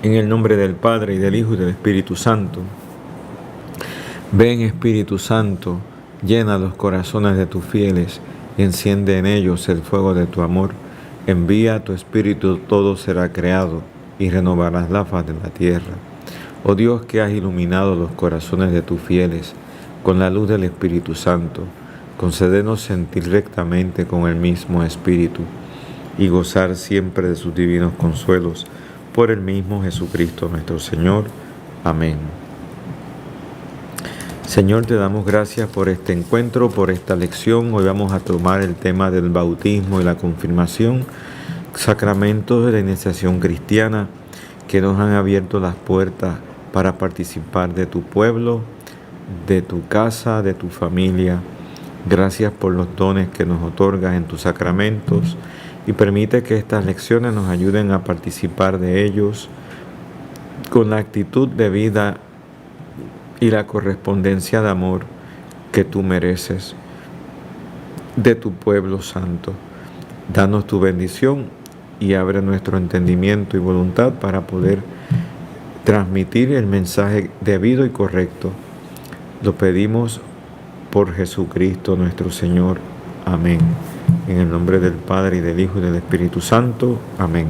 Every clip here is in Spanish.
En el nombre del Padre, y del Hijo, y del Espíritu Santo. Ven, Espíritu Santo, llena los corazones de tus fieles y enciende en ellos el fuego de tu amor. Envía tu Espíritu, todo será creado y renovarás la faz de la tierra. Oh Dios, que has iluminado los corazones de tus fieles con la luz del Espíritu Santo, concédenos sentir rectamente con el mismo Espíritu y gozar siempre de sus divinos consuelos. Por el mismo Jesucristo nuestro Señor. Amén. Señor, te damos gracias por este encuentro, por esta lección. Hoy vamos a tomar el tema del bautismo y la confirmación, sacramentos de la iniciación cristiana que nos han abierto las puertas para participar de tu pueblo, de tu casa, de tu familia. Gracias por los dones que nos otorgas en tus sacramentos y permite que estas lecciones nos ayuden a participar de ellos con la actitud de vida y la correspondencia de amor que tú mereces de tu pueblo santo. Danos tu bendición y abre nuestro entendimiento y voluntad para poder transmitir el mensaje debido y correcto. Lo pedimos por Jesucristo nuestro Señor. Amén. En el nombre del Padre, y del Hijo, y del Espíritu Santo. Amén.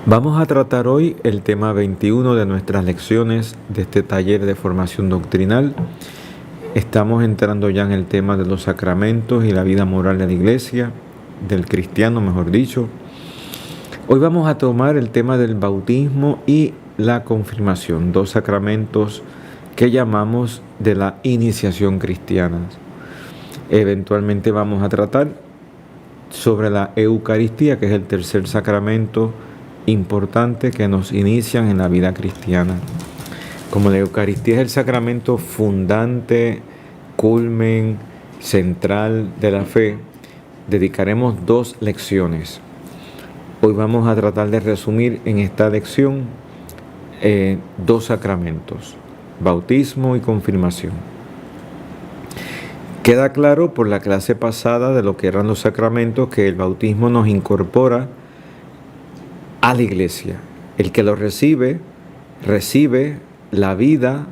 Vamos a tratar hoy el tema 21 de nuestras lecciones de este taller de formación doctrinal. Estamos entrando ya en el tema de los sacramentos y la vida moral de la Iglesia, del cristiano, mejor dicho. Hoy vamos a tomar el tema del bautismo y la confirmación, dos sacramentos que llamamos de la iniciación cristiana. Eventualmente vamos a tratar sobre la Eucaristía, que es el tercer sacramento importante que nos inician en la vida cristiana. Como la Eucaristía es el sacramento fundante, culmen, central de la fe, dedicaremos 2 lecciones. Hoy vamos a tratar de resumir en esta lección 2 sacramentos, bautismo y confirmación. Queda claro por la clase pasada de lo que eran los sacramentos que el bautismo nos incorpora a la Iglesia. El que lo recibe la vida,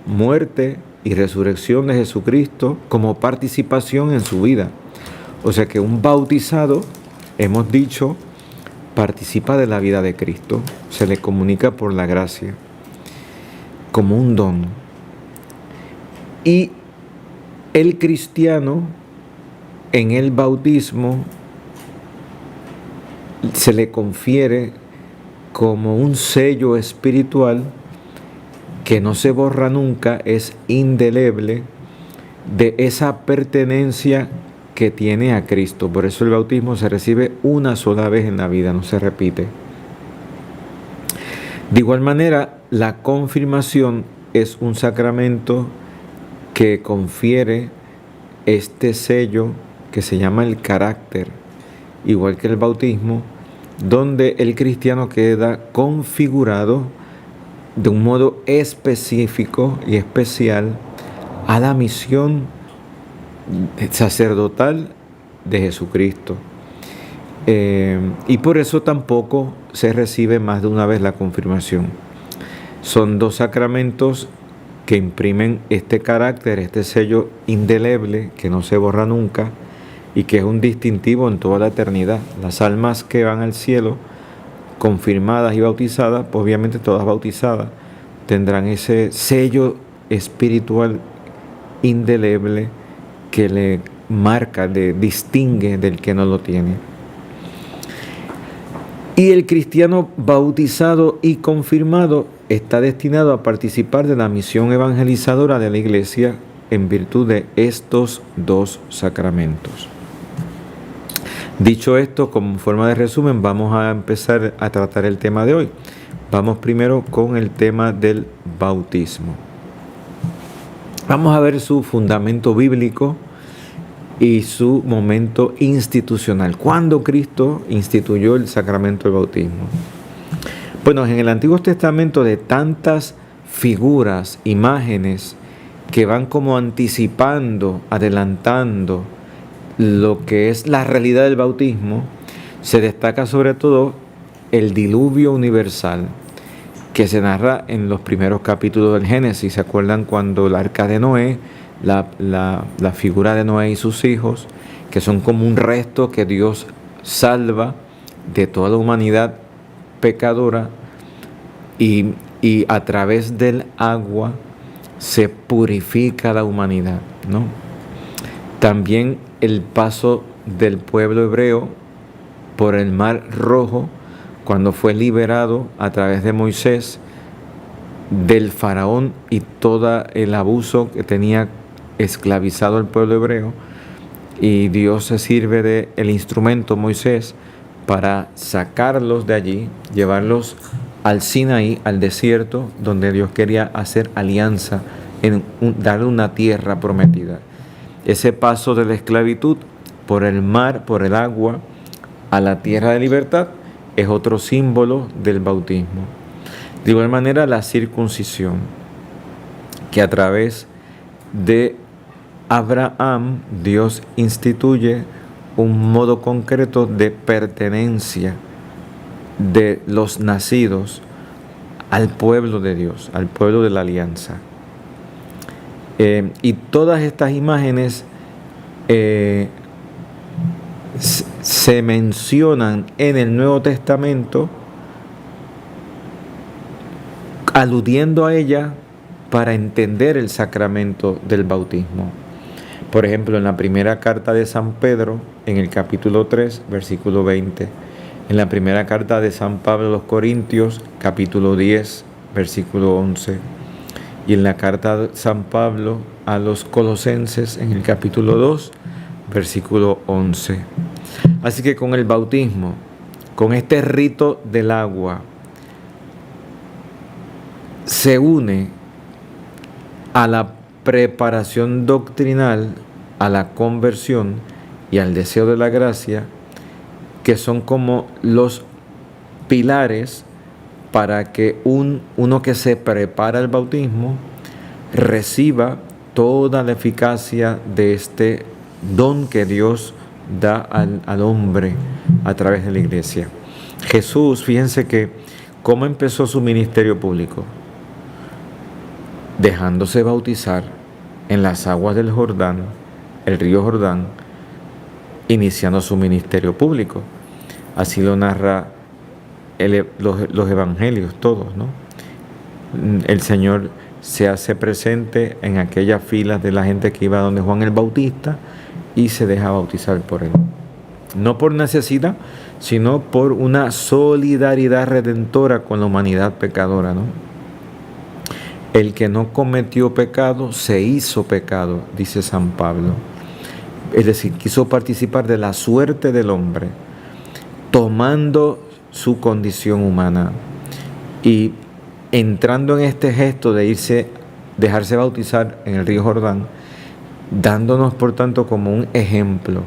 muerte y resurrección de Jesucristo como participación en su vida. O sea que un bautizado, hemos dicho, participa de la vida de Cristo, se le comunica por la gracia, como un don. Y el cristiano en el bautismo se le confiere como un sello espiritual que no se borra nunca, es indeleble, de esa pertenencia que tiene a Cristo. Por eso el bautismo se recibe una sola vez en la vida, no se repite. De igual manera, la confirmación es un sacramento que confiere este sello que se llama el carácter, igual que el bautismo, donde el cristiano queda configurado de un modo específico y especial a la misión sacerdotal de Jesucristo. Y por eso tampoco se recibe más de una vez la confirmación. Son 2 sacramentos que imprimen este carácter, este sello indeleble que no se borra nunca y que es un distintivo en toda la eternidad. Las almas que van al cielo, confirmadas y bautizadas, pues obviamente todas bautizadas, tendrán ese sello espiritual indeleble que le marca, le distingue del que no lo tiene. Y el cristiano bautizado y confirmado está destinado a participar de la misión evangelizadora de la Iglesia en virtud de estos 2 sacramentos. Dicho esto, como forma de resumen, vamos a empezar a tratar el tema de hoy. Vamos primero con el tema del bautismo. Vamos a ver su fundamento bíblico y su momento institucional. ¿Cuándo Cristo instituyó el sacramento del bautismo? Bueno, en el Antiguo Testamento, de tantas figuras, imágenes que van como anticipando, adelantando lo que es la realidad del bautismo, se destaca sobre todo el diluvio universal que se narra en los primeros capítulos del Génesis. ¿Se acuerdan cuando el arca de Noé, la figura de Noé y sus hijos, que son como un resto que Dios salva de toda la humanidad pecadora, y a través del agua se purifica la humanidad, ¿no? También el paso del pueblo hebreo por el Mar Rojo, cuando fue liberado a través de Moisés del faraón y todo el abuso que tenía esclavizado al pueblo hebreo, y Dios se sirve del instrumento Moisés para sacarlos de allí, llevarlos al Sinaí, al desierto, donde Dios quería hacer alianza, darle una tierra prometida. Ese paso de la esclavitud por el mar, por el agua, a la tierra de libertad, es otro símbolo del bautismo. De igual manera, la circuncisión, que a través de Abraham, Dios instituye un modo concreto de pertenencia de los nacidos al pueblo de Dios, al pueblo de la alianza. Y todas estas imágenes se mencionan en el Nuevo Testamento, aludiendo a ella para entender el sacramento del bautismo. Por ejemplo, en la primera carta de San Pedro, en el capítulo 3, versículo 20. En la primera carta de San Pablo a los Corintios, capítulo 10, versículo 11. Y en la carta de San Pablo a los Colosenses, en el capítulo 2, versículo 11. Así que con el bautismo, con este rito del agua, se une a la preparación doctrinal, a la conversión y al deseo de la gracia, que son como los pilares para que uno que se prepara al bautismo reciba toda la eficacia de este don que Dios da al hombre a través de la iglesia. Jesús, fíjense que cómo empezó su ministerio público, dejándose bautizar en las aguas del Jordán, el río Jordán, iniciando su ministerio público. Así lo narra los evangelios todos, ¿no? El Señor se hace presente en aquellas filas de la gente que iba donde Juan el Bautista y se deja bautizar por él. No por necesidad, sino por una solidaridad redentora con la humanidad pecadora, ¿no? El que no cometió pecado se hizo pecado, dice San Pablo. Es decir, quiso participar de la suerte del hombre, tomando su condición humana y entrando en este gesto de dejarse bautizar en el río Jordán, dándonos por tanto como un ejemplo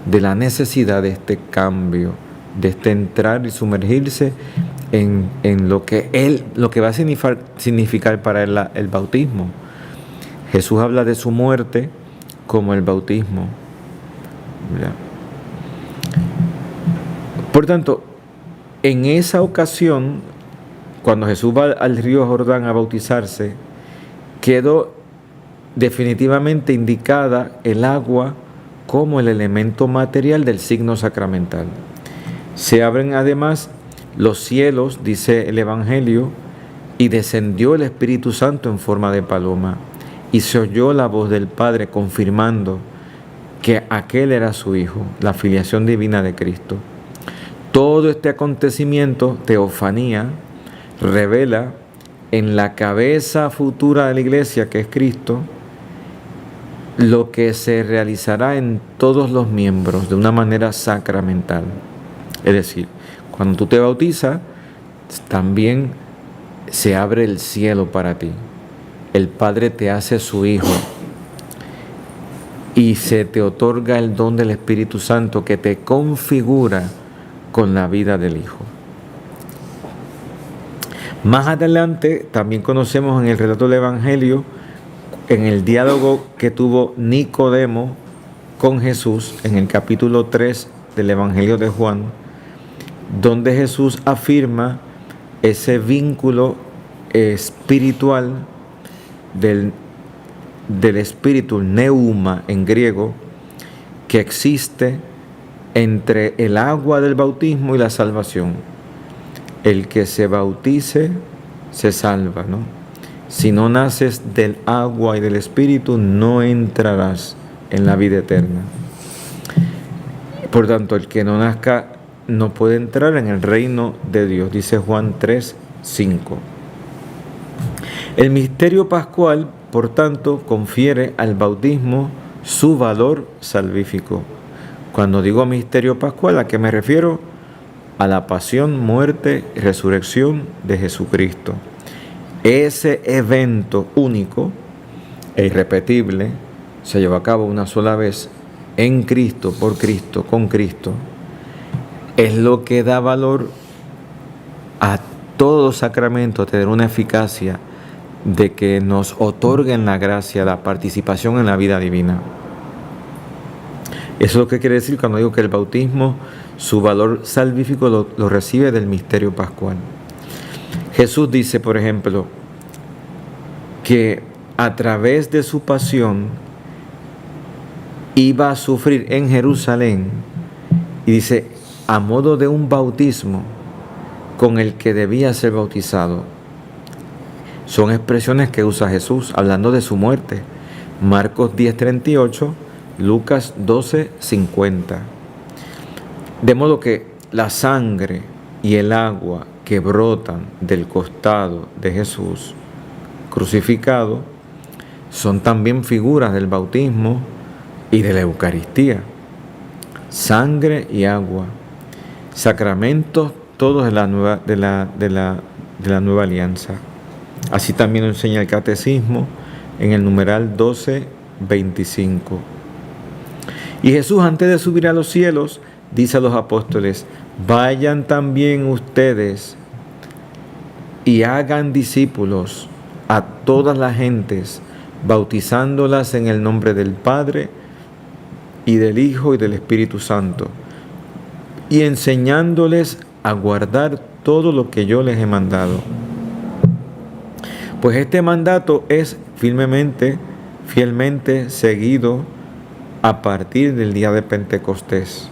de la necesidad de este cambio, de este entrar y sumergirse en lo que va a significar para él el bautismo. Jesús habla de su muerte como el bautismo. ¿Verdad? Por tanto, en esa ocasión, cuando Jesús va al río Jordán a bautizarse, quedó definitivamente indicada el agua como el elemento material del signo sacramental. Se abren además los cielos, dice el Evangelio, y descendió el Espíritu Santo en forma de paloma, y se oyó la voz del Padre confirmando que aquel era su Hijo, la filiación divina de Cristo. Todo este acontecimiento, teofanía, revela en la cabeza futura de la iglesia, que es Cristo, lo que se realizará en todos los miembros de una manera sacramental. Es decir, cuando tú te bautizas, también se abre el cielo para ti. El Padre te hace su Hijo y se te otorga el don del Espíritu Santo que te configura con la vida del Hijo. Más adelante también conocemos en el relato del Evangelio, en el diálogo que tuvo Nicodemo con Jesús, en el capítulo 3 del Evangelio de Juan, donde Jesús afirma ese vínculo espiritual del espíritu, neuma en griego, que existe entre el agua del bautismo y la salvación. El que se bautice se salva, ¿no? Si no naces del agua y del espíritu, no entrarás en la vida eterna. Por tanto, el que no nazca no puede entrar en el reino de Dios, dice Juan 3:5. El misterio pascual, por tanto, confiere al bautismo su valor salvífico. Cuando digo misterio pascual, ¿a qué me refiero? A la pasión, muerte y resurrección de Jesucristo. Ese evento único e irrepetible se llevó a cabo una sola vez en Cristo, por Cristo, con Cristo. Es lo que da valor a todos los sacramentos, tener una eficacia de que nos otorguen la gracia, la participación en la vida divina. Eso es lo que quiere decir cuando digo que el bautismo, su valor salvífico lo recibe del misterio pascual. Jesús dice, por ejemplo, que a través de su pasión iba a sufrir en Jerusalén, y dice, a modo de un bautismo con el que debía ser bautizado. Son expresiones que usa Jesús hablando de su muerte. Marcos 10:38, Lucas 12:50. De modo que la sangre y el agua que brotan del costado de Jesús crucificado son también figuras del bautismo y de la Eucaristía. Sangre y agua, sacramentos todos de la nueva alianza. Así también lo enseña el Catecismo en el numeral 12:25. Y Jesús, antes de subir a los cielos, dice a los apóstoles: vayan también ustedes y hagan discípulos a todas las gentes, bautizándolas en el nombre del Padre y del Hijo y del Espíritu Santo, y enseñándoles a guardar todo lo que yo les he mandado. Pues este mandato es fielmente seguido a partir del día de Pentecostés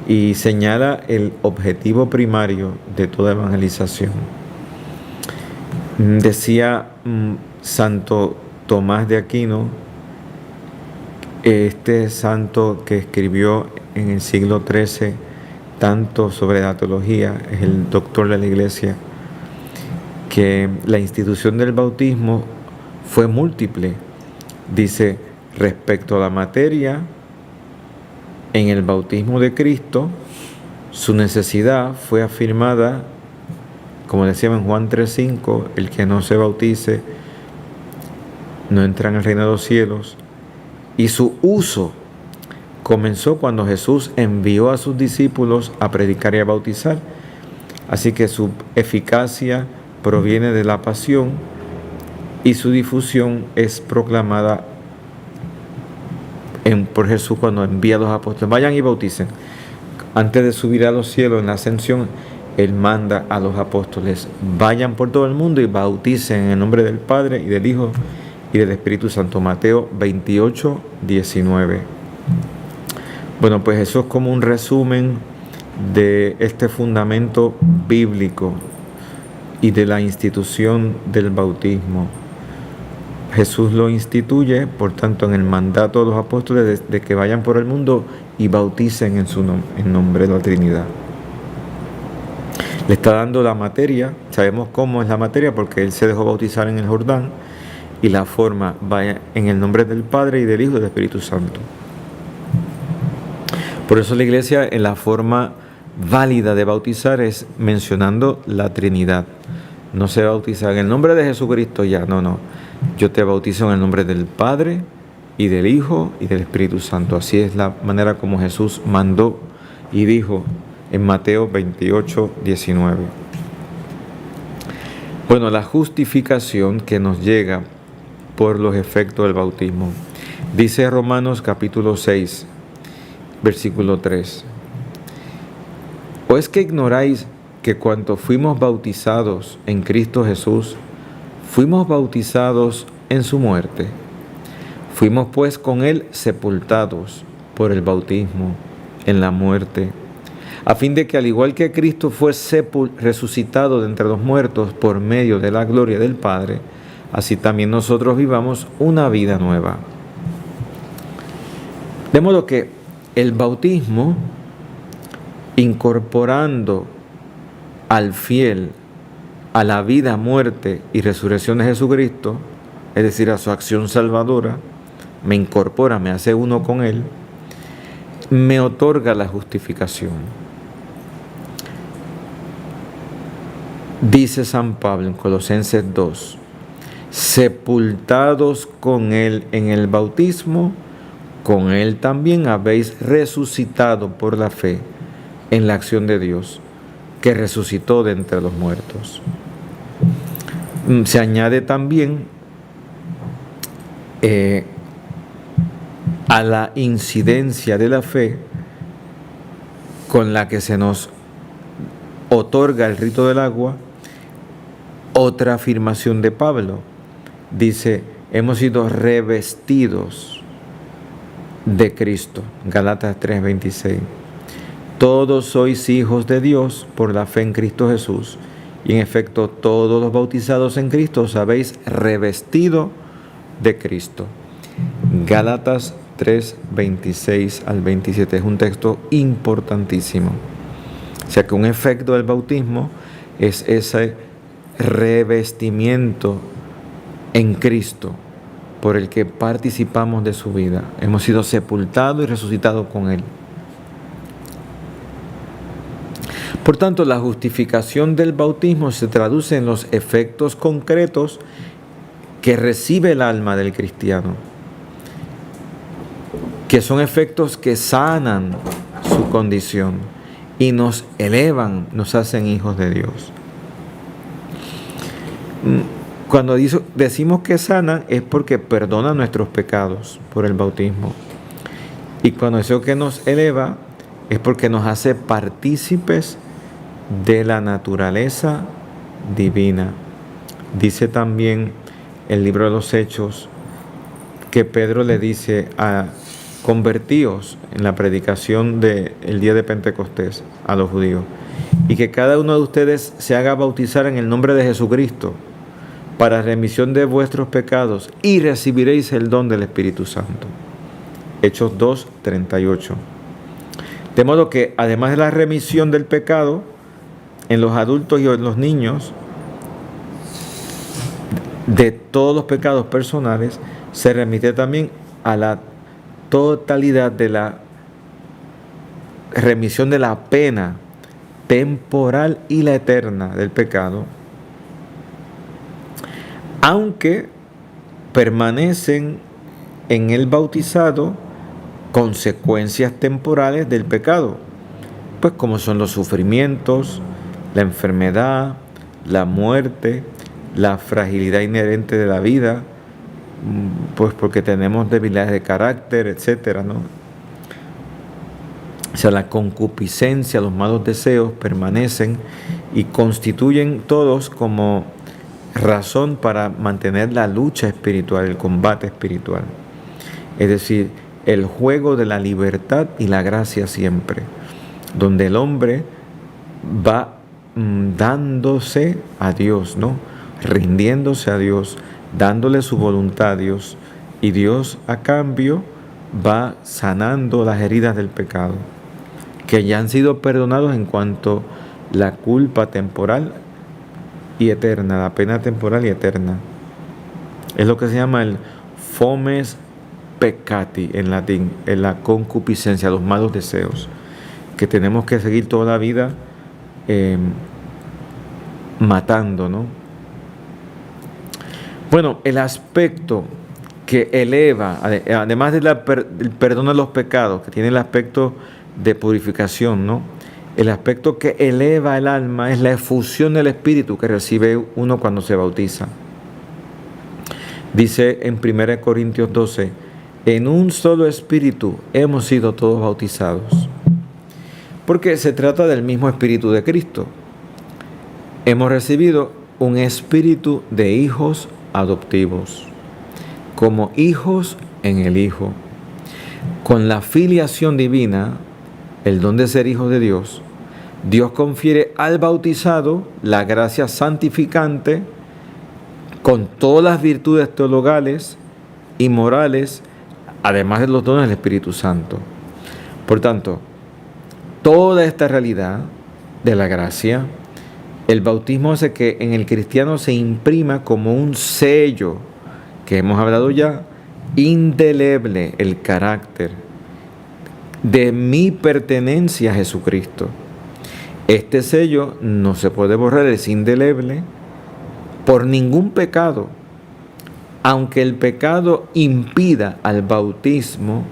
y señala el objetivo primario de toda evangelización. Decía Santo Tomás de Aquino, este santo que escribió en el siglo XIII tanto sobre la teología, es el doctor de la Iglesia, que la institución del bautismo fue múltiple. Dice, respecto a la materia, en el bautismo de Cristo, su necesidad fue afirmada, como decía en Juan 3:5, el que no se bautice no entra en el reino de los cielos. Y su uso comenzó cuando Jesús envió a sus discípulos a predicar y a bautizar. Así que su eficacia proviene de la pasión y su difusión es proclamada por Jesús cuando envía a los apóstoles: vayan y bauticen. Antes de subir a los cielos en la ascensión, Él manda a los apóstoles: vayan por todo el mundo y bauticen en el nombre del Padre y del Hijo y del Espíritu Santo. Mateo 28:19. Bueno, pues eso es como un resumen de este fundamento bíblico y de la institución del bautismo. Jesús lo instituye, por tanto, en el mandato de los apóstoles de que vayan por el mundo y bauticen en nombre de la Trinidad. Le está dando la materia, sabemos cómo es la materia porque Él se dejó bautizar en el Jordán, y la forma: vaya en el nombre del Padre y del Hijo y del Espíritu Santo. Por eso la Iglesia, en la forma válida de bautizar, es mencionando la Trinidad. No se bautiza en el nombre de Jesucristo ya, no. Yo te bautizo en el nombre del Padre y del Hijo y del Espíritu Santo. Así es la manera como Jesús mandó y dijo en Mateo 28:19. Bueno, la justificación que nos llega por los efectos del bautismo. Dice Romanos capítulo 6, versículo 3. ¿O es que ignoráis que cuando fuimos bautizados en Cristo Jesús, fuimos bautizados en su muerte? Fuimos pues con Él sepultados por el bautismo en la muerte, a fin de que al igual que Cristo fue resucitado de entre los muertos por medio de la gloria del Padre, así también nosotros vivamos una vida nueva. De modo que el bautismo, incorporando al fiel a la vida, muerte y resurrección de Jesucristo, es decir, a su acción salvadora, me incorpora, me hace uno con Él, me otorga la justificación. Dice San Pablo en Colosenses 2, sepultados con Él en el bautismo, con Él también habéis resucitado por la fe en la acción de Dios, que resucitó de entre los muertos. Se añade también a la incidencia de la fe con la que se nos otorga el rito del agua, otra afirmación de Pablo. Dice, hemos sido revestidos de Cristo. Gálatas 3:26. Todos sois hijos de Dios por la fe en Cristo Jesús. Y en efecto, todos los bautizados en Cristo os habéis revestido de Cristo. Gálatas 3:26 al 27. Es un texto importantísimo. O sea que un efecto del bautismo es ese revestimiento en Cristo por el que participamos de su vida. Hemos sido sepultados y resucitados con Él. Por tanto, la justificación del bautismo se traduce en los efectos concretos que recibe el alma del cristiano, que son efectos que sanan su condición y nos elevan, nos hacen hijos de Dios. Cuando decimos que sanan es porque perdonan nuestros pecados por el bautismo. Y cuando decimos que nos eleva es porque nos hace partícipes de la naturaleza divina. Dice también el libro de los Hechos que Pedro le dice a convertíos en la predicación del día de Pentecostés a los judíos, y que cada uno de ustedes se haga bautizar en el nombre de Jesucristo para remisión de vuestros pecados y recibiréis el don del Espíritu Santo. Hechos 2:38. De modo que además de la remisión del pecado en los adultos y en los niños, de todos los pecados personales, se remite también a la totalidad de la remisión de la pena temporal y la eterna del pecado, aunque permanecen en el bautizado consecuencias temporales del pecado, pues como son los sufrimientos, la enfermedad, la muerte, la fragilidad inherente de la vida, pues porque tenemos debilidades de carácter, etcétera, ¿no? O sea, la concupiscencia, los malos deseos permanecen y constituyen todos como razón para mantener la lucha espiritual, el combate espiritual. Es decir, el juego de la libertad y la gracia siempre, donde el hombre va dándose a Dios, ¿no? Rindiéndose a Dios, dándole su voluntad a Dios, y Dios a cambio va sanando las heridas del pecado, que ya han sido perdonados en cuanto la culpa temporal y eterna, la pena temporal y eterna. Es lo que se llama el fomes peccati en latín, en la concupiscencia, los malos deseos, que tenemos que seguir toda la vida matando, ¿no? Bueno, el aspecto que eleva, además del perdón de los pecados, que tiene el aspecto de purificación, ¿no? El aspecto que eleva el alma es la efusión del Espíritu que recibe uno cuando se bautiza. Dice en 1 Corintios 12, en un solo Espíritu hemos sido todos bautizados. porque se trata del mismo Espíritu de Cristo. Hemos recibido un espíritu de hijos adoptivos, como hijos en el Hijo. Con la filiación divina, el don de ser hijos de Dios, Dios confiere al bautizado la gracia santificante con todas las virtudes teologales y morales, además de los dones del Espíritu Santo. Por tanto, toda esta realidad de la gracia, el bautismo hace que en el cristiano se imprima como un sello, que hemos hablado ya, indeleble, el carácter de mi pertenencia a Jesucristo. Este sello no se puede borrar, es indeleble por ningún pecado, aunque el pecado impida al bautismo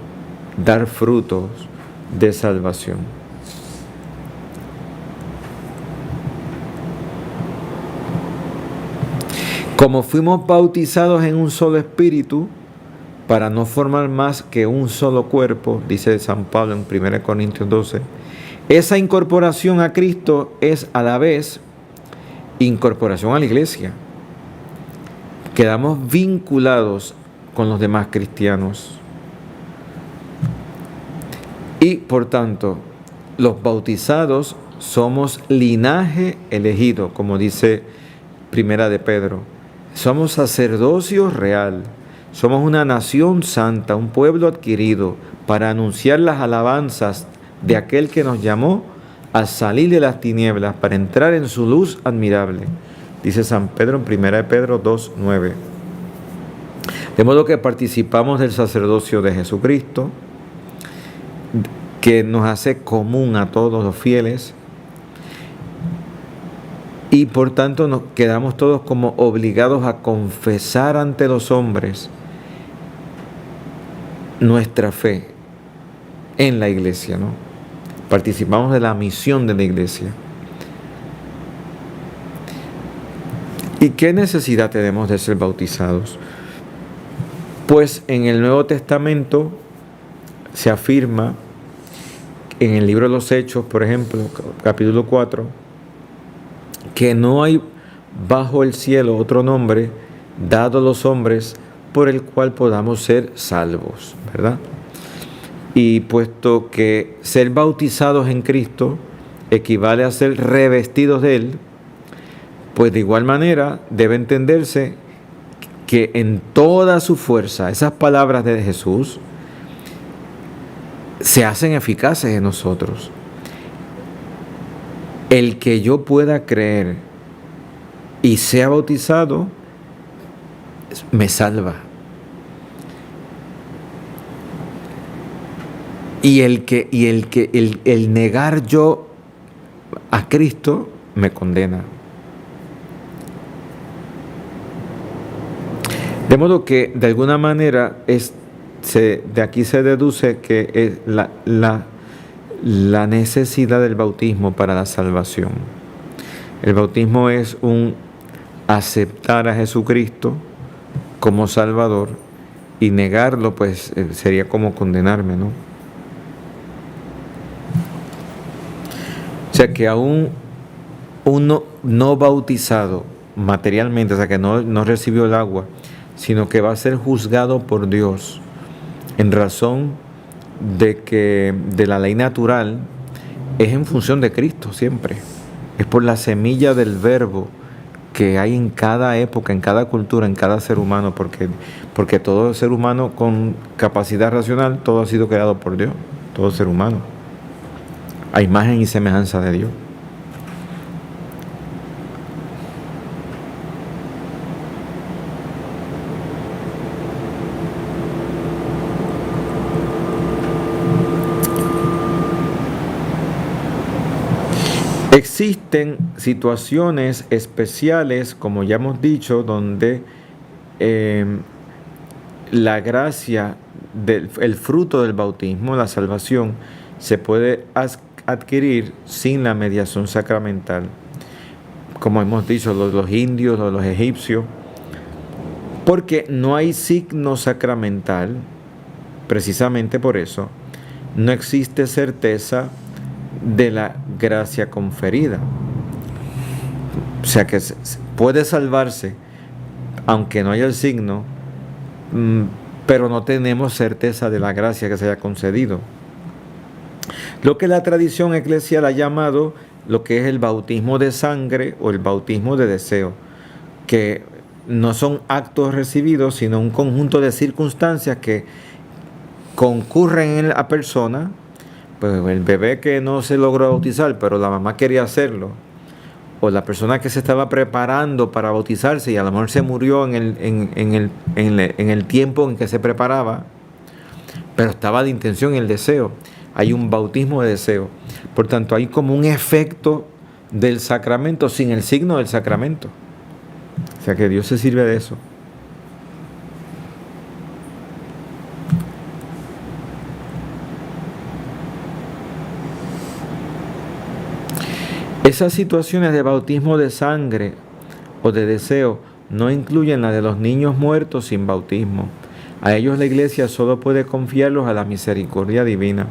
dar frutos de salvación. Como fuimos bautizados en un solo espíritu, para no formar más que un solo cuerpo, dice San Pablo en 1 Corintios 12, esa incorporación a Cristo es a la vez incorporación a la iglesia. Quedamos vinculados con los demás cristianos. Y por tanto, los bautizados somos linaje elegido, como dice Primera de Pedro. Somos sacerdocio real. Somos una nación santa, un pueblo adquirido para anunciar las alabanzas de aquel que nos llamó a salir de las tinieblas para entrar en su luz admirable. Dice San Pedro en 1 Pedro 2:9. De modo que participamos del sacerdocio de Jesucristo, que nos hace común a todos los fieles, y por tanto nos quedamos todos como obligados a confesar ante los hombres nuestra fe en la iglesia, ¿no? Participamos de la misión de la iglesia. ¿Y qué necesidad tenemos de ser bautizados? Pues en el Nuevo Testamento se afirma, en el libro de los Hechos, por ejemplo, capítulo 4, que no hay bajo el cielo otro nombre dado a los hombres por el cual podamos ser salvos, ¿verdad? Y puesto que ser bautizados en Cristo equivale a ser revestidos de Él, pues de igual manera debe entenderse que en toda su fuerza esas palabras de Jesús se hacen eficaces en nosotros. El que yo pueda creer y sea bautizado me salva. Y el negar yo a Cristo me condena. De modo que de alguna manera de aquí se deduce que es la necesidad del bautismo para la salvación. El bautismo es un aceptar a Jesucristo como Salvador, y negarlo pues sería como condenarme, ¿no? O sea que aún uno no bautizado materialmente, o sea que no recibió el agua, sino que va a ser juzgado por Dios en razón de que de la ley natural es en función de Cristo siempre. Es por la semilla del verbo que hay en cada época, en cada cultura, en cada ser humano, porque todo ser humano con capacidad racional, todo ha sido creado por Dios, todo ser humano, a imagen y semejanza de Dios. Existen situaciones especiales, como ya hemos dicho, donde la gracia, el fruto del bautismo, la salvación, se puede adquirir sin la mediación sacramental. Como hemos dicho, los indios o los egipcios, porque no hay signo sacramental, precisamente por eso, no existe certeza de la gracia conferida. O sea que puede salvarse aunque no haya el signo, pero no tenemos certeza de la gracia que se haya concedido. Lo que la tradición eclesial ha llamado lo que es el bautismo de sangre o el bautismo de deseo, que no son actos recibidos, sino un conjunto de circunstancias que concurren en la persona. Pues el bebé que no se logró bautizar, pero la mamá quería hacerlo, o la persona que se estaba preparando para bautizarse y a lo mejor se murió en el tiempo en que se preparaba, pero estaba de intención el deseo. Hay un bautismo de deseo. Por tanto, hay como un efecto del sacramento sin el signo del sacramento. O sea que Dios se sirve de eso. Esas situaciones de bautismo de sangre o de deseo no incluyen la de los niños muertos sin bautismo. A ellos la Iglesia solo puede confiarlos a la misericordia divina,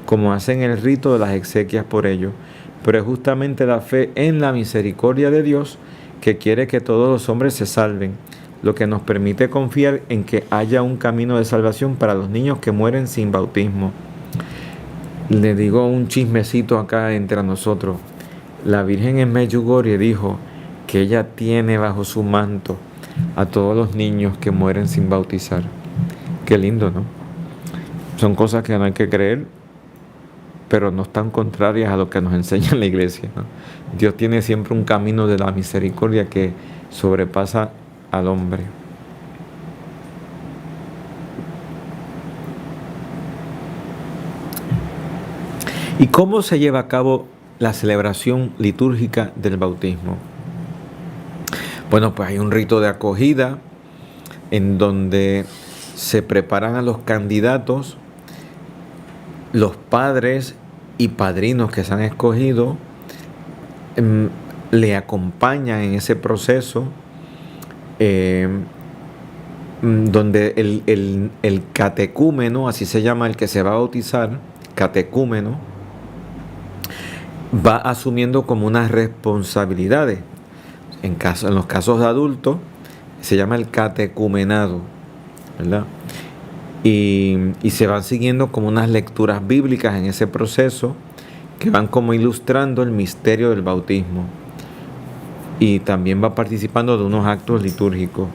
como hacen el rito de las exequias por ellos. Pero es justamente la fe en la misericordia de Dios que quiere que todos los hombres se salven, lo que nos permite confiar en que haya un camino de salvación para los niños que mueren sin bautismo. Le digo un chismecito acá entre nosotros. La Virgen en Medjugorje dijo que ella tiene bajo su manto a todos los niños que mueren sin bautizar. Qué lindo, ¿no? Son cosas que no hay que creer, pero no están contrarias a lo que nos enseña la Iglesia, ¿no? Dios tiene siempre un camino de la misericordia que sobrepasa al hombre. ¿Y cómo se lleva a cabo la celebración litúrgica del bautismo? Bueno, pues hay un rito de acogida en donde se preparan a los candidatos, los padres y padrinos que se han escogido le acompañan en ese proceso, donde el catecúmeno, así se llama el que se va a bautizar, catecúmeno, va asumiendo como unas responsabilidades. En los casos de adultos se llama el catecumenado, ¿verdad? Y se van siguiendo como unas lecturas bíblicas en ese proceso que van como ilustrando el misterio del bautismo. Y también va participando de unos actos litúrgicos.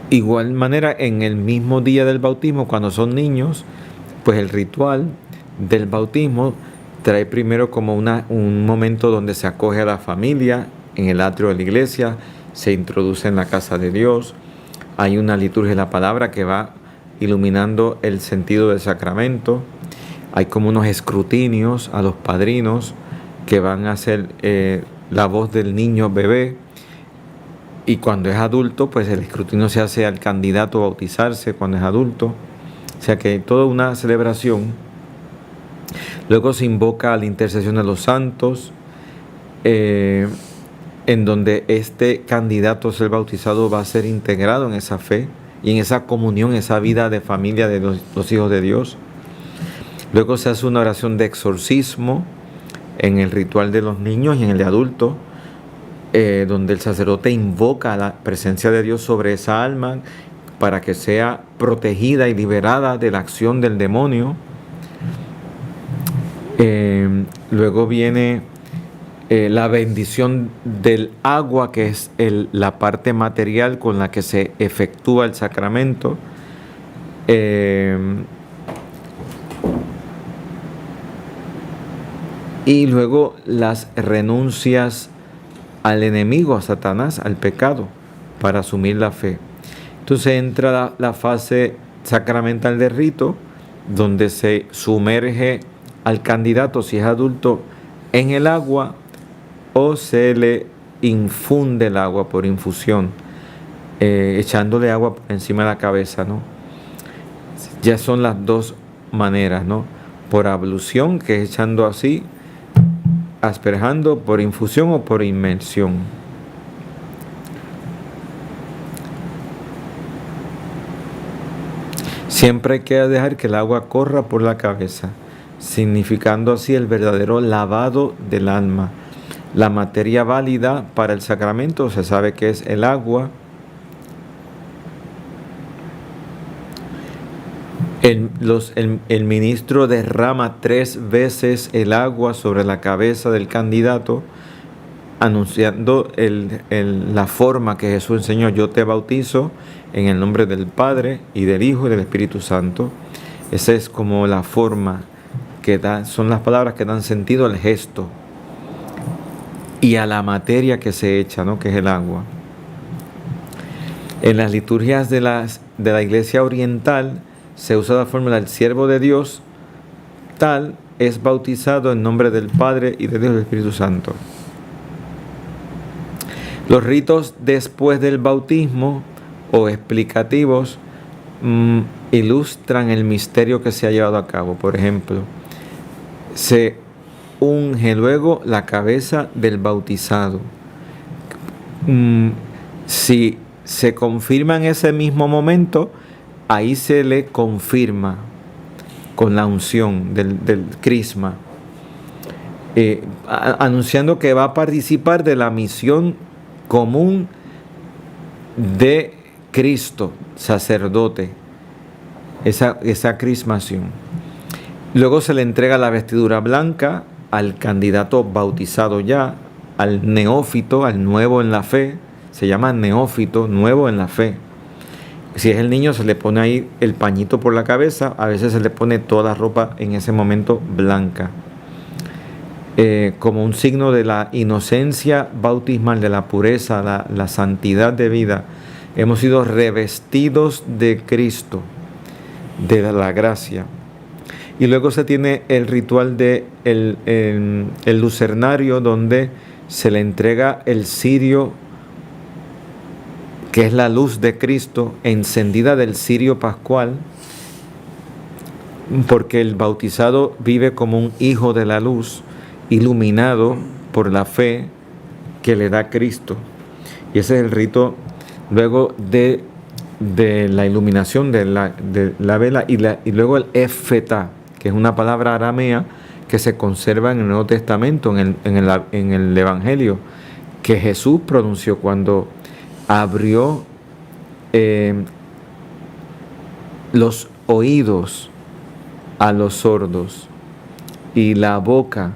Igual manera, en el mismo día del bautismo, cuando son niños, pues el ritual del bautismo trae primero como un momento donde se acoge a la familia en el atrio de la iglesia, se introduce en la casa de Dios, hay una liturgia de la palabra que va iluminando el sentido del sacramento, hay como unos escrutinios a los padrinos que van a hacer la voz del niño bebé, y cuando es adulto, pues el escrutinio se hace al candidato a bautizarse cuando es adulto. O sea que hay toda una celebración. Luego se invoca a la intercesión de los santos, en donde este candidato a ser bautizado va a ser integrado en esa fe y en esa comunión, esa vida de familia de los hijos de Dios. Luego se hace una oración de exorcismo en el ritual de los niños y en el de adultos, donde el sacerdote invoca la presencia de Dios sobre esa alma para que sea protegida y liberada de la acción del demonio. Luego viene la bendición del agua, que es la parte material con la que se efectúa el sacramento. Y luego las renuncias al enemigo, a Satanás, al pecado, para asumir la fe. Entonces entra la fase sacramental de rito, donde se sumerge al candidato, si es adulto, en el agua, o se le infunde el agua por infusión, echándole agua por encima de la cabeza, ¿no? Ya son las dos maneras, ¿no? Por ablución, que es echando así, asperjando, por infusión o por inmersión. Siempre hay que dejar que el agua corra por la cabeza, significando así el verdadero lavado del alma. La materia válida para el sacramento se sabe que es el agua. El ministro derrama 3 veces el agua sobre la cabeza del candidato, anunciando la forma que Jesús enseñó: yo te bautizo en el nombre del Padre y del Hijo y del Espíritu Santo. Esa es como la forma que da, son las palabras que dan sentido al gesto y a la materia que se echa, ¿no?, que es el agua. En las liturgias de la Iglesia Oriental se usa la fórmula: el siervo de Dios tal es bautizado en nombre del Padre y del Hijo y del Espíritu Santo. Los ritos después del bautismo o explicativos ilustran el misterio que se ha llevado a cabo. Por ejemplo, se unge luego la cabeza del bautizado. Si se confirma en ese mismo momento, ahí se le confirma con la unción del crisma, anunciando que va a participar de la misión común de Cristo, sacerdote, esa crismación. Luego se le entrega la vestidura blanca al candidato bautizado ya, al neófito, al nuevo en la fe. Se llama neófito, nuevo en la fe. Si es el niño, se le pone ahí el pañito por la cabeza. A veces se le pone toda la ropa en ese momento blanca, como un signo de la inocencia bautismal, de la pureza, la santidad de vida. Hemos sido revestidos de Cristo, de la gracia. Y luego se tiene el ritual de el lucernario, donde se le entrega el cirio, que es la luz de Cristo, encendida del cirio pascual, porque el bautizado vive como un hijo de la luz, iluminado por la fe que le da Cristo. Y ese es el rito luego de la iluminación de la vela, y luego el efetá, que es una palabra aramea que se conserva en el Nuevo Testamento, en el Evangelio, que Jesús pronunció cuando abrió los oídos a los sordos y la boca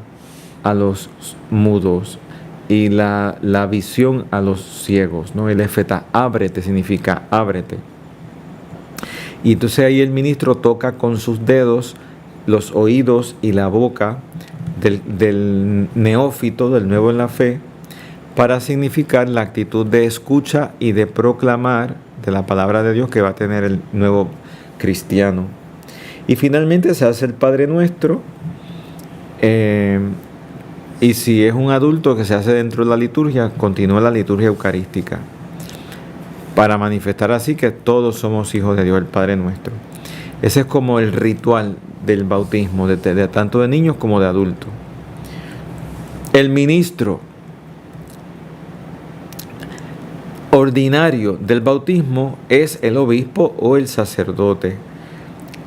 a los mudos y la visión a los ciegos, ¿no? El efetá, ábrete, significa ábrete. Y entonces ahí el ministro toca con sus dedos los oídos y la boca del neófito, del nuevo en la fe, para significar la actitud de escucha y de proclamar de la palabra de Dios que va a tener el nuevo cristiano. Y finalmente se hace el Padre Nuestro, y si es un adulto que se hace dentro de la liturgia, continúa la liturgia eucarística, para manifestar así que todos somos hijos de Dios, el Padre Nuestro. Ese es como el ritual del bautismo, de tanto de niños como de adultos. El ministro ordinario del bautismo es el obispo o el sacerdote,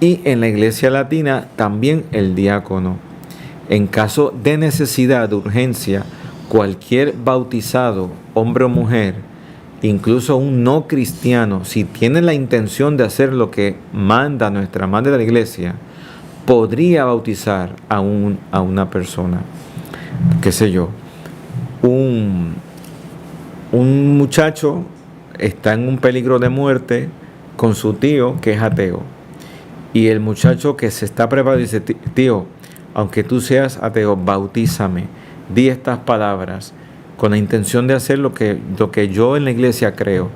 y en la Iglesia Latina también el diácono. En caso de necesidad, de urgencia, cualquier bautizado, hombre o mujer, incluso un no cristiano, si tiene la intención de hacer lo que manda nuestra madre de la Iglesia, podría bautizar a una persona, qué sé yo, un muchacho está en un peligro de muerte con su tío que es ateo, y el muchacho que se está preparado dice: tío, aunque tú seas ateo, bautízame, di estas palabras con la intención de hacer lo que yo en la iglesia creo.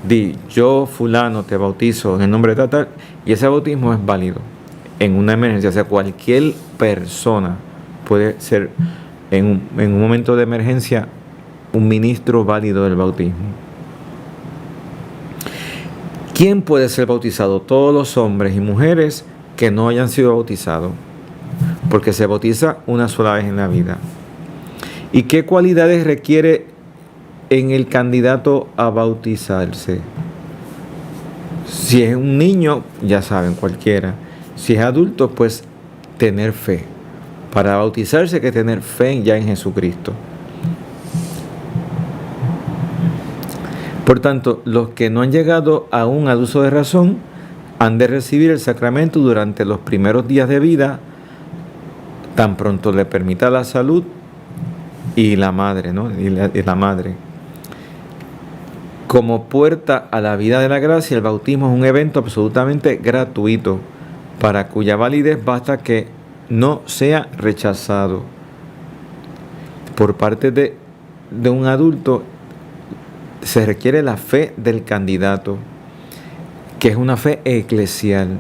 Di: yo fulano te bautizo en el nombre de tal, y ese bautismo es válido en una emergencia. O sea, cualquier persona puede ser en un momento de emergencia un ministro válido del bautismo. ¿Quién puede ser bautizado? Todos los hombres y mujeres que no hayan sido bautizados, porque se bautiza una sola vez en la vida. ¿Y qué cualidades requiere en el candidato a bautizarse? Si es un niño, ya saben, cualquiera. Si es adulto, pues tener fe. Para bautizarse hay que tener fe ya en Jesucristo. Por tanto, los que no han llegado aún al uso de razón han de recibir el sacramento durante los primeros días de vida, tan pronto le permita la salud y la madre, ¿no? Y la madre. Como puerta a la vida de la gracia, el bautismo es un evento absolutamente gratuito, para cuya validez basta que no sea rechazado por parte de un adulto. Se requiere la fe del candidato, que es una fe eclesial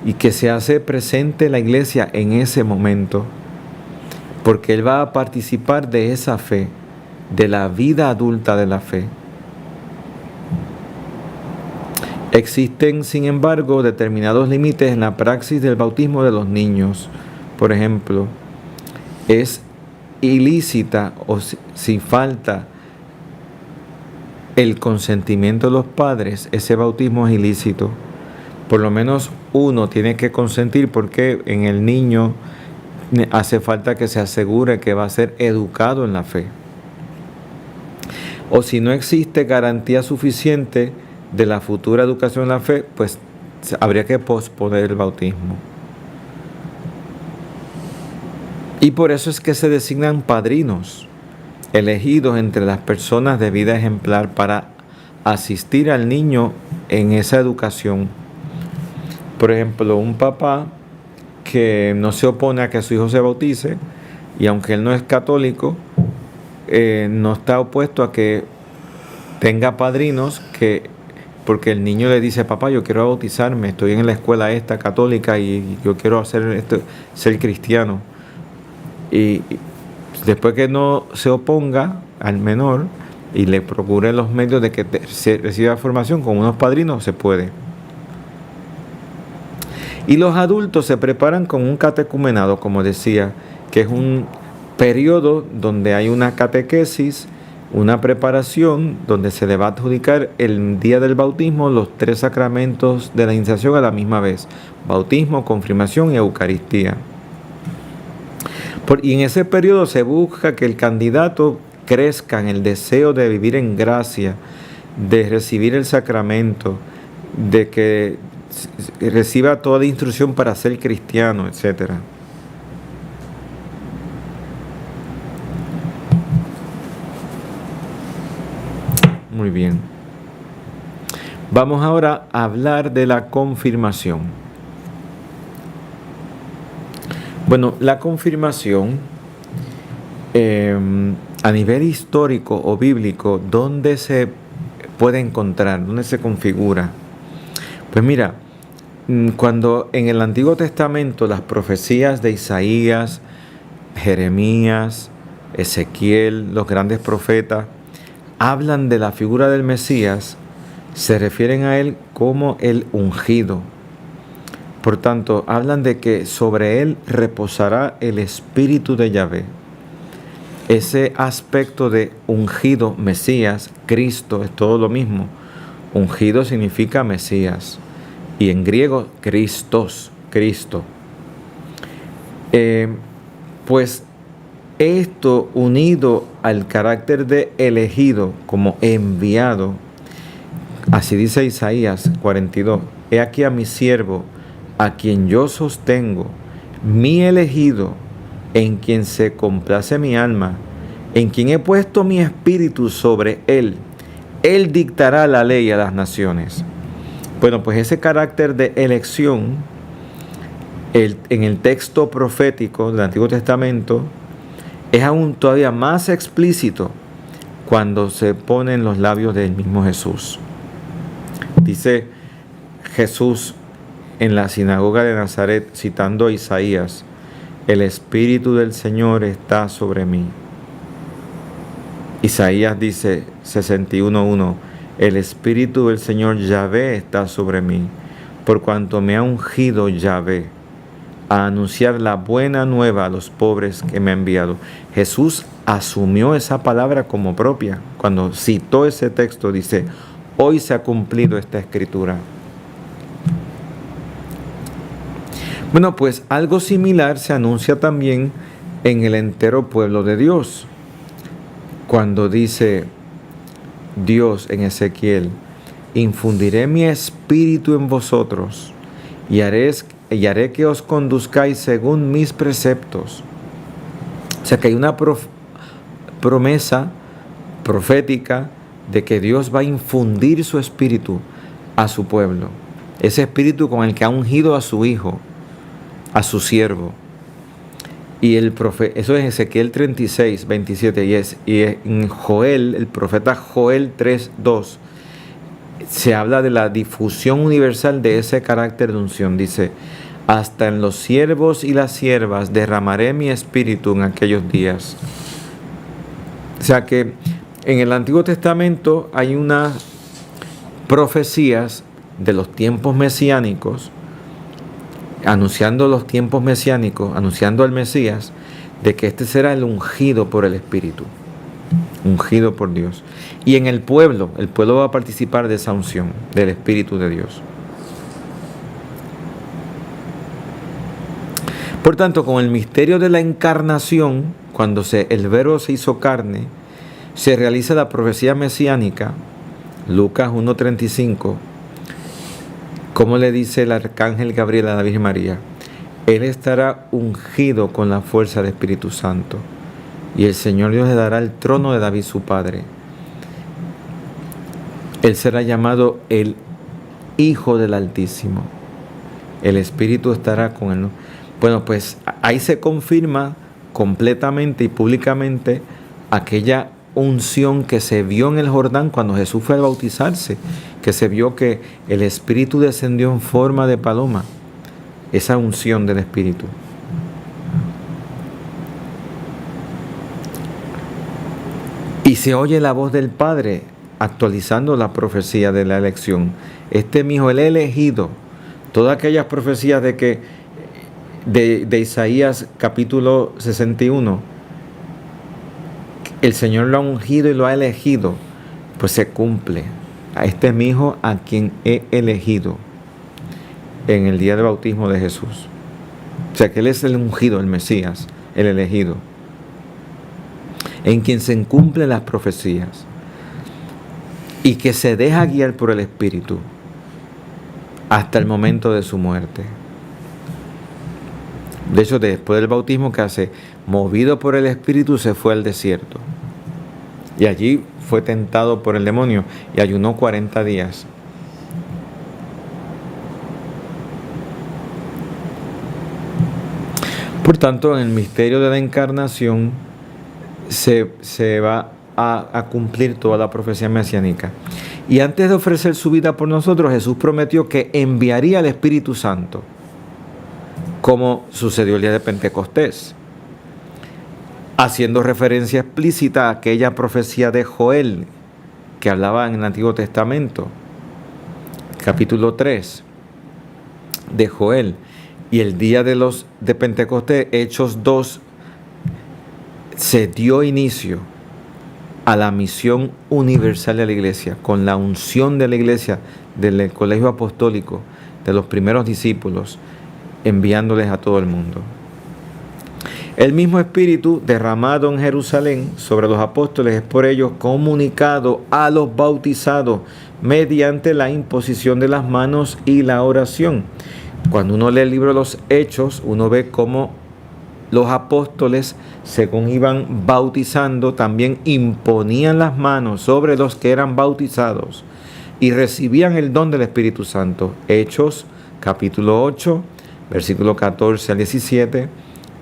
y que se hace presente la iglesia en ese momento, porque él va a participar de esa fe, de la vida adulta de la fe. Existen, sin embargo, determinados límites en la praxis del bautismo de los niños. Por ejemplo, es ilícita o si falta el consentimiento de los padres, ese bautismo es ilícito. Por lo menos uno tiene que consentir, porque en el niño hace falta que se asegure que va a ser educado en la fe. O si no existe garantía suficiente de la futura educación en la fe, pues habría que posponer el bautismo. Y por eso es que se designan padrinos elegidos entre las personas de vida ejemplar para asistir al niño en esa educación. Por ejemplo, un papá que no se opone a que su hijo se bautice, y aunque él no es católico, no está opuesto a que tenga padrinos, porque el niño le dice: papá, yo quiero bautizarme, estoy en la escuela esta católica y yo quiero hacer esto, ser cristiano. Y después que no se oponga al menor y le procure los medios de que se reciba formación con unos padrinos, se puede. Y los adultos se preparan con un catecumenado, como decía, que es un periodo donde hay una catequesis, una preparación, donde se le va a adjudicar el día del bautismo los 3 sacramentos de la iniciación a la misma vez: bautismo, confirmación y Eucaristía. Y en ese periodo se busca que el candidato crezca en el deseo de vivir en gracia, de recibir el sacramento, de que reciba toda la instrucción para ser cristiano, etc. Muy bien. Vamos ahora a hablar de la confirmación. Bueno, la confirmación, a nivel histórico o bíblico, ¿dónde se puede encontrar? ¿Dónde se configura? Pues mira, cuando en el Antiguo Testamento las profecías de Isaías, Jeremías, Ezequiel, los grandes profetas, hablan de la figura del Mesías, se refieren a él como el ungido. Por tanto, hablan de que sobre él reposará el Espíritu de Yahvé. Ese aspecto de ungido, Mesías, Cristo, es todo lo mismo. Ungido significa Mesías. Y en griego, Christos, Cristo. Pues esto, unido al carácter de elegido como enviado, así dice Isaías 42, he aquí a mi siervo, a quien yo sostengo, mi elegido, en quien se complace mi alma, en quien he puesto mi espíritu sobre él. Él dictará la ley a las naciones. Bueno, pues ese carácter de elección, en el texto profético del Antiguo Testamento, es aún todavía más explícito cuando se pone en los labios del mismo Jesús. Dice Jesús en la sinagoga de Nazaret, citando a Isaías: el Espíritu del Señor está sobre mí. Isaías dice 61:1, el Espíritu del Señor Yahvé está sobre mí, por cuanto me ha ungido Yahvé a anunciar la buena nueva a los pobres que me ha enviado. Jesús asumió esa palabra como propia. Cuando citó ese texto, dice: hoy se ha cumplido esta escritura. Bueno, pues algo similar se anuncia también en el entero pueblo de Dios, cuando dice Dios en Ezequiel: infundiré mi espíritu en vosotros y haré que os conduzcáis según mis preceptos. O sea que hay una promesa profética de que Dios va a infundir su espíritu a su pueblo. Ese espíritu con el que ha ungido a su hijo, a su siervo. Y eso es Ezequiel 36, 27. Y en Joel, el profeta Joel 3:2, se habla de la difusión universal de ese carácter de unción. Dice: hasta en los siervos y las siervas derramaré mi espíritu en aquellos días. O sea que en el Antiguo Testamento hay unas profecías de los tiempos mesiánicos, anunciando los tiempos mesiánicos, anunciando al Mesías, de que este será el ungido por el Espíritu, ungido por Dios. Y en el pueblo va a participar de esa unción del Espíritu de Dios. Por tanto, con el misterio de la encarnación, cuando el Verbo se hizo carne, se realiza la profecía mesiánica, Lucas 1:35, como le dice el arcángel Gabriel a la Virgen María: Él estará ungido con la fuerza del Espíritu Santo, y el Señor Dios le dará el trono de David su padre. Él será llamado el Hijo del Altísimo. El Espíritu estará con él. Bueno, pues ahí se confirma completamente y públicamente aquella unción que se vio en el Jordán cuando Jesús fue a bautizarse, que se vio que el Espíritu descendió en forma de paloma. Esa unción del Espíritu. Y se oye la voz del Padre actualizando la profecía de la elección. Este es mi hijo, el elegido. Todas aquellas profecías de Isaías capítulo 61, el Señor lo ha ungido y lo ha elegido, pues se cumple. Este es mi hijo a quien he elegido en el día del bautismo de Jesús. O sea que Él es el ungido, el Mesías, el elegido, en quien se cumplen las profecías y que se deja guiar por el Espíritu hasta el momento de su muerte. De hecho, después del bautismo, que hace, movido por el Espíritu, se fue al desierto. Y allí fue tentado por el demonio y ayunó 40 días. Por tanto, en el misterio de la encarnación se va a cumplir toda la profecía mesiánica. Y antes de ofrecer su vida por nosotros, Jesús prometió que enviaría al Espíritu Santo, como sucedió el día de Pentecostés, haciendo referencia explícita a aquella profecía de Joel que hablaba en el Antiguo Testamento, capítulo 3 de Joel. Y el día de Pentecostés, Hechos 2, se dio inicio a la misión universal de la iglesia, con la unción de la iglesia, del colegio apostólico, de los primeros discípulos, enviándoles a todo el mundo. El mismo Espíritu derramado en Jerusalén sobre los apóstoles es por ellos comunicado a los bautizados mediante la imposición de las manos y la oración. Cuando uno lee el libro de los Hechos, uno ve cómo los apóstoles, según iban bautizando, también imponían las manos sobre los que eran bautizados y recibían el don del Espíritu Santo. Hechos capítulo 8, versículo 14 al 17,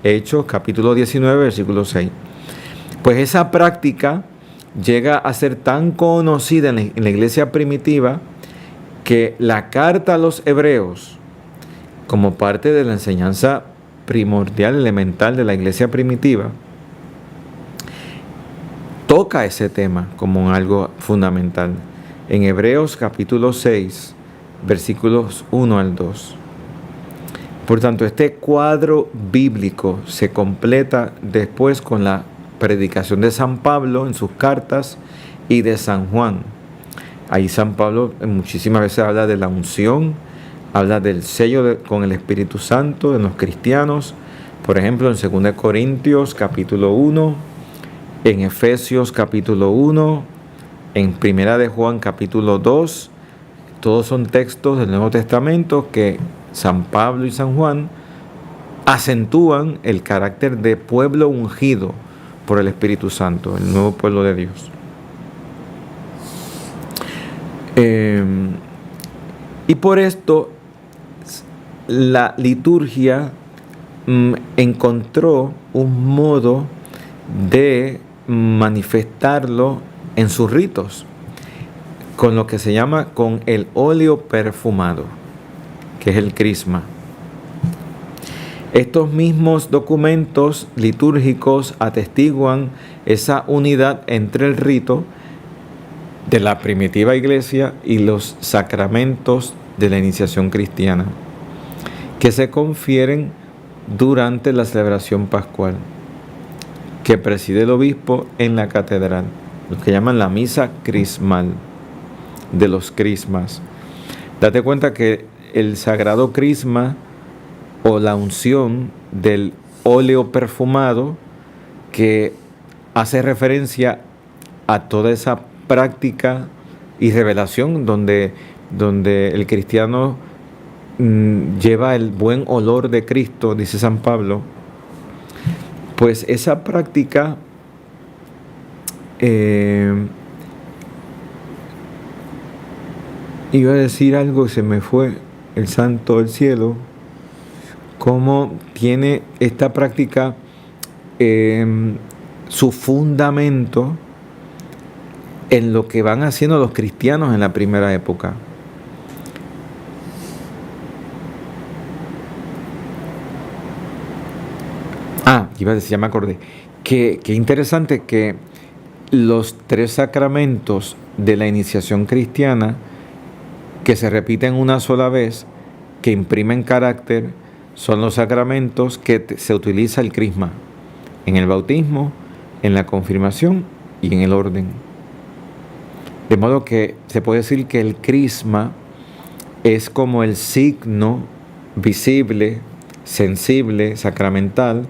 Hechos capítulo 19, versículo 6. Pues esa práctica llega a ser tan conocida en la iglesia primitiva que la carta a los hebreos, como parte de la enseñanza primordial, elemental de la iglesia primitiva, toca ese tema como algo fundamental. En Hebreos capítulo 6, versículos 1 al 2. Por tanto, este cuadro bíblico se completa después con la predicación de San Pablo en sus cartas y de San Juan. Ahí San Pablo muchísimas veces habla de la unción, habla del sello con el Espíritu Santo en los cristianos, por ejemplo en 2 Corintios capítulo 1, en Efesios capítulo 1, en 1 de Juan capítulo 2, todos son textos del Nuevo Testamento que San Pablo y San Juan acentúan el carácter de pueblo ungido por el Espíritu Santo, el nuevo pueblo de Dios. Y por esto la liturgia encontró un modo de manifestarlo en sus ritos, con lo que se llama con el óleo perfumado, que es el crisma. Estos mismos documentos litúrgicos atestiguan esa unidad entre el rito de la primitiva iglesia y los sacramentos de la iniciación cristiana, que se confieren durante la celebración pascual, que preside el obispo en la catedral, lo que llaman la misa crismal, de los crismas. Date cuenta que el sagrado crisma o la unción del óleo perfumado, que hace referencia a toda esa práctica y revelación donde el cristiano lleva el buen olor de Cristo, dice San Pablo, pues esa práctica iba a decir algo, se me fue, el santo del cielo, cómo tiene esta práctica su fundamento en lo que van haciendo los cristianos en la primera época. Iba a decir, ya me acordé, que interesante que los 3 sacramentos de la iniciación cristiana, que se repiten una sola vez, que imprimen carácter, son los sacramentos que se utiliza el crisma en el bautismo, en la confirmación y en el orden. De modo que se puede decir que el crisma es como el signo visible, sensible, sacramental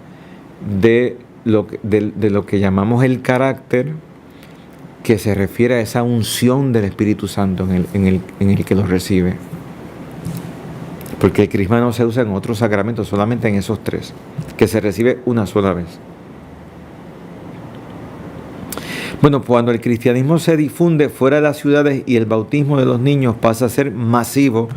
de lo que llamamos el carácter, que se refiere a esa unción del Espíritu Santo en el que lo recibe. Porque el crisma no se usa en otros sacramentos, solamente en esos 3, que se recibe una sola vez. Bueno, cuando el cristianismo se difunde fuera de las ciudades y el bautismo de los niños pasa a ser masivo,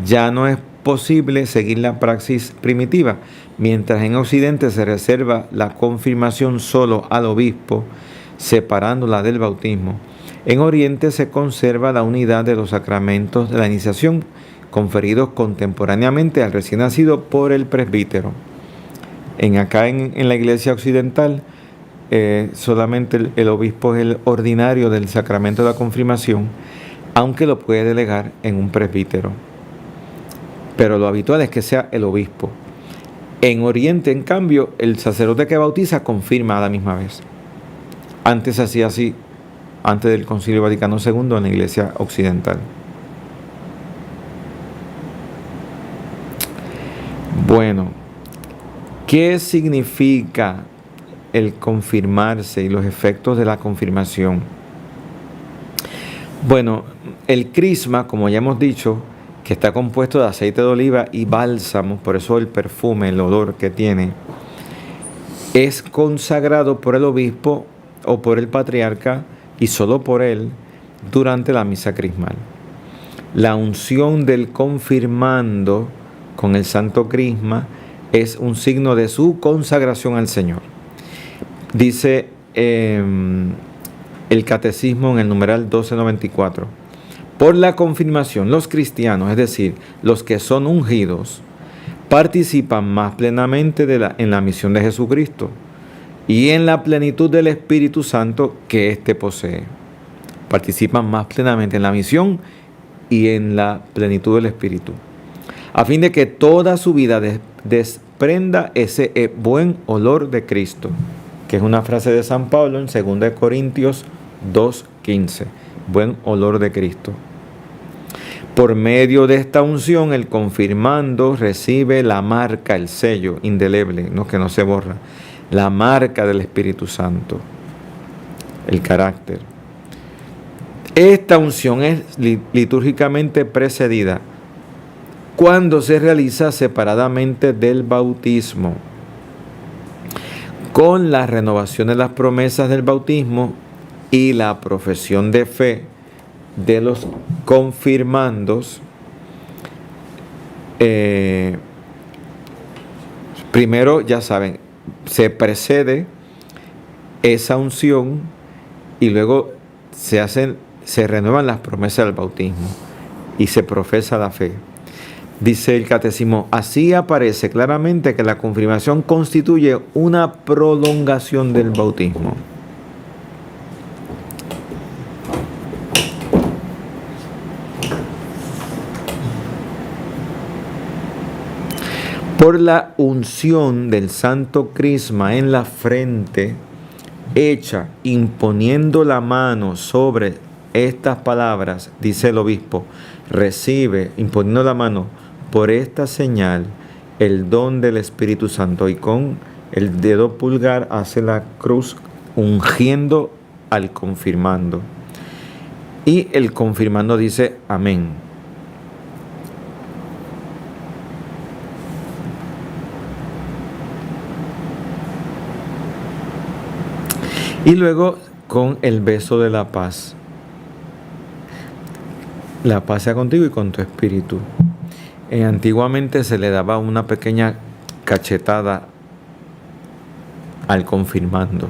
ya no es posible seguir la praxis primitiva. Mientras en Occidente se reserva la confirmación solo al obispo, separándola del bautismo, en Oriente se conserva la unidad de los sacramentos de la iniciación, conferidos contemporáneamente al recién nacido por el presbítero. Acá en la iglesia occidental, solamente el obispo es el ordinario del sacramento de la confirmación, aunque lo puede delegar en un presbítero. Pero lo habitual es que sea el obispo. En Oriente, en cambio, el sacerdote que bautiza confirma a la misma vez. Antes se hacía así, antes del Concilio Vaticano II en la iglesia occidental. Bueno, ¿qué significa el confirmarse y los efectos de la confirmación? Bueno, el crisma, como ya hemos dicho, que está compuesto de aceite de oliva y bálsamo, por eso el perfume, el olor que tiene, es consagrado por el obispo o por el patriarca y solo por él durante la misa crismal. La unción del confirmando con el santo crisma es un signo de su consagración al Señor. Dice el catecismo en el numeral 1294: por la confirmación, los cristianos, es decir, los que son ungidos, participan más plenamente en la misión de Jesucristo y en la plenitud del Espíritu Santo que éste posee. Participan más plenamente en la misión y en la plenitud del Espíritu, a fin de que toda su vida desprenda ese buen olor de Cristo, que es una frase de San Pablo en 2 Corintios 2:15, buen olor de Cristo. Por medio de esta unción, el confirmando recibe la marca, el sello indeleble, no, que no se borra, la marca del Espíritu Santo, el carácter. Esta unción es litúrgicamente precedida cuando se realiza separadamente del bautismo, con la renovación de las promesas del bautismo y la profesión de fe de los confirmandos. Primero, ya saben, se precede esa unción y luego se renuevan las promesas del bautismo y se profesa la fe. Dice el catecismo, así aparece claramente que la confirmación constituye una prolongación del bautismo. Por la unción del santo crisma en la frente, hecha imponiendo la mano sobre estas palabras, dice el obispo, recibe, imponiendo la mano por esta señal, el don del Espíritu Santo, y con el dedo pulgar hace la cruz ungiendo al confirmando. Y el confirmando dice amén. Y luego con el beso de la paz. La paz sea contigo y con tu espíritu. Antiguamente se le daba una pequeña cachetada al confirmando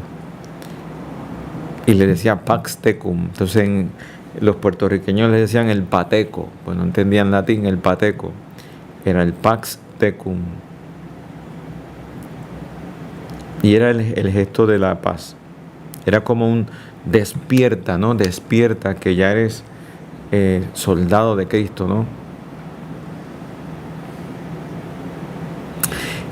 y le decía pax tecum. Entonces los puertorriqueños le decían el pateco, pues no entendían latín, el pateco era el pax tecum y era el gesto de la paz. Era como un despierta, ¿no? Despierta, que ya eres soldado de Cristo, ¿no?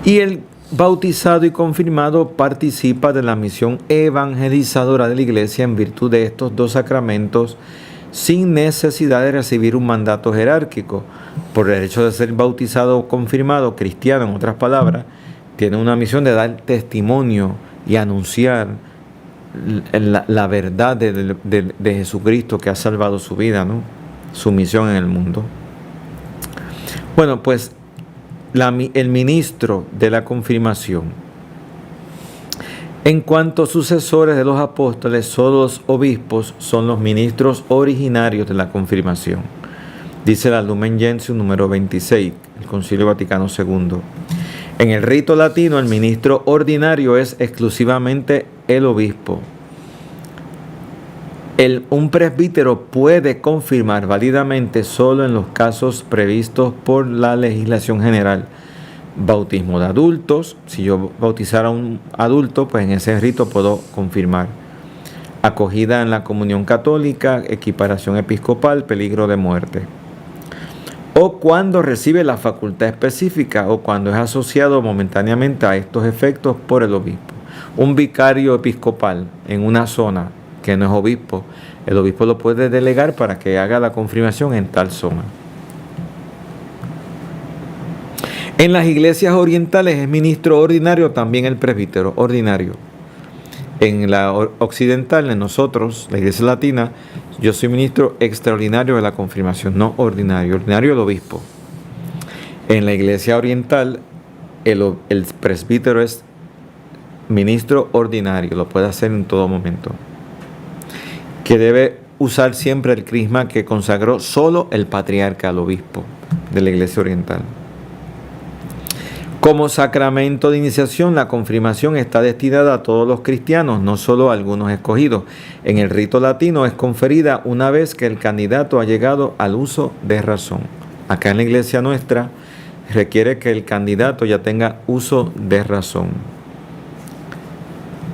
Y el bautizado y confirmado participa de la misión evangelizadora de la Iglesia en virtud de estos dos sacramentos, sin necesidad de recibir un mandato jerárquico. Por el hecho de ser bautizado o confirmado, cristiano, en otras palabras, tiene una misión de dar testimonio y anunciar la verdad de Jesucristo, que ha salvado su vida, ¿no? Su misión en el mundo. Bueno, pues el ministro de la confirmación, en cuanto sucesores de los apóstoles, solo los obispos son los ministros originarios de la confirmación. Dice la Lumen Gentium número 26, el Concilio Vaticano II. En el rito latino, el ministro ordinario es exclusivamente el obispo. Un presbítero puede confirmar válidamente solo en los casos previstos por la legislación general. Bautismo de adultos, si yo bautizara a un adulto, pues en ese rito puedo confirmar. Acogida en la comunión católica, equiparación episcopal, peligro de muerte. O cuando recibe la facultad específica o cuando es asociado momentáneamente a estos efectos por el obispo. Un vicario episcopal en una zona que no es obispo, el obispo lo puede delegar para que haga la confirmación en tal zona. En las iglesias orientales es ministro ordinario también el presbítero ordinario. En la occidental, en nosotros, la iglesia latina, yo soy ministro extraordinario de la confirmación, no ordinario. Ordinario el obispo. En la iglesia oriental, el presbítero es ministro ordinario, lo puede hacer en todo momento. Que debe usar siempre el crisma que consagró solo el patriarca, el obispo de la iglesia oriental. Como sacramento de iniciación, la confirmación está destinada a todos los cristianos, no solo a algunos escogidos. En el rito latino es conferida una vez que el candidato ha llegado al uso de razón. Acá en la iglesia nuestra requiere que el candidato ya tenga uso de razón.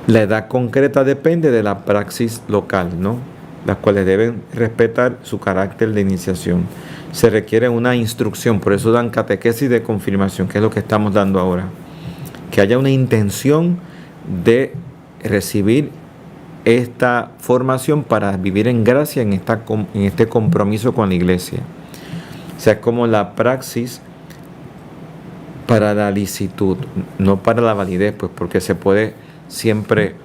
La edad concreta depende de la praxis local, ¿no? Las cuales deben respetar su carácter de iniciación. Se requiere una instrucción, por eso dan catequesis de confirmación, que es lo que estamos dando ahora. Que haya una intención de recibir esta formación para vivir en gracia en este compromiso con la iglesia. O sea, es como la praxis para la licitud, no para la validez, pues porque se puede siempre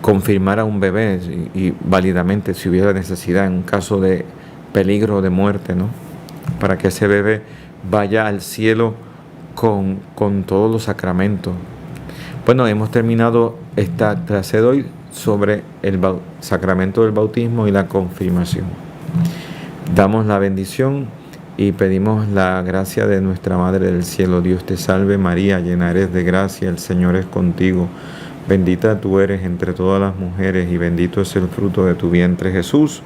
confirmar a un bebé y válidamente si hubiera necesidad en un caso de peligro o de muerte, ¿no? Para que ese bebé vaya al cielo con todos los sacramentos. Bueno, hemos terminado esta clase de hoy sobre el sacramento del bautismo y la confirmación. Damos la bendición y pedimos la gracia de nuestra Madre del Cielo. Dios te salve María, llena eres de gracia, el Señor es contigo. Bendita tú eres entre todas las mujeres y bendito es el fruto de tu vientre Jesús.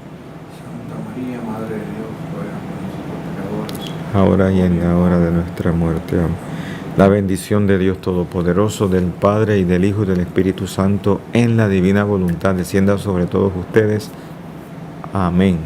Santa María, Madre de Dios, ruega por nosotros pecadores, Ahora y en la hora de nuestra muerte. Amén. La bendición de Dios Todopoderoso, del Padre y del Hijo y del Espíritu Santo, en la divina voluntad, descienda sobre todos ustedes. Amén.